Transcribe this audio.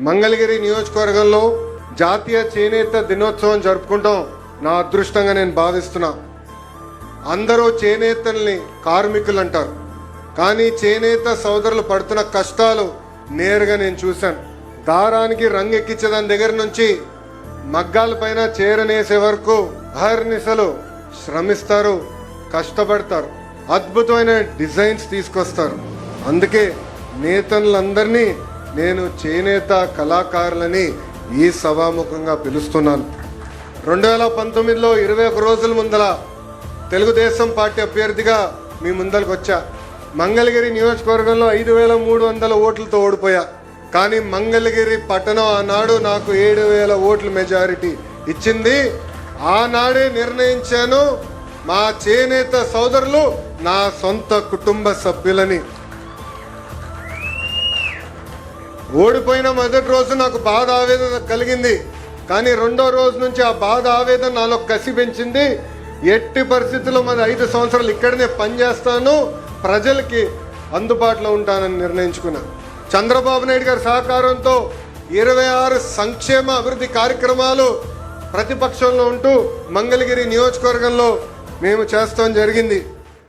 మంగళగిరి నియోజకవర్గంలో జాతీయ చేనేత దినోత్సవం జరుపుకుంటాం నా అదృష్టంగా నేను భావిస్తున్నా. అందరూ చేనేతల్ని కార్మికులు అంటారు, కానీ చేనేత సోదరులు పడుతున్న కష్టాలు నేరుగా నేను చూశాను. దారానికి రంగు ఎక్కించేదాని దగ్గర నుంచి మగ్గాల పైన చేరనేసే వరకు అహర్నిశలు శ్రమిస్తారు, కష్టపడతారు, అద్భుతమైన డిజైన్స్ తీసుకొస్తారు. అందుకే నేతలందరినీ నేను చేనేత కళాకారులని ఈ సభాముఖంగా పిలుస్తున్నాను. 2019లో 21 రోజుల ముందల తెలుగుదేశం పార్టీ అభ్యర్థిగా మీ ముందరకు వచ్చా. మంగళగిరి నియోజకవర్గంలో 5300 ఓట్లతో ఓడిపోయా. కానీ మంగళగిరి పట్టణం ఆనాడు నాకు 7000 ఓట్ల మెజారిటీ ఇచ్చింది. ఆనాడే నిర్ణయించాను, మా చేనేత సోదరులు నా సొంత కుటుంబ సభ్యులని. ఓడిపోయిన మొదటి రోజు నాకు బాధ ఆవేదన కలిగింది, కానీ రెండో రోజు నుంచి ఆ బాధ ఆవేదన నాలో కసి పెంచింది. ఎట్టి పరిస్థితుల్లో మరి 5 సంవత్సరాలు ఇక్కడనే పనిచేస్తాను, ప్రజలకి అందుబాటులో ఉంటానని నిర్ణయించుకున్నా. చంద్రబాబు నాయుడు గారి సహకారంతో 26 సంక్షేమ అభివృద్ధి కార్యక్రమాలు ప్రతిపక్షంలో ఉంటూ మంగళగిరి నియోజకవర్గంలో మేము చేస్తాం జరిగింది.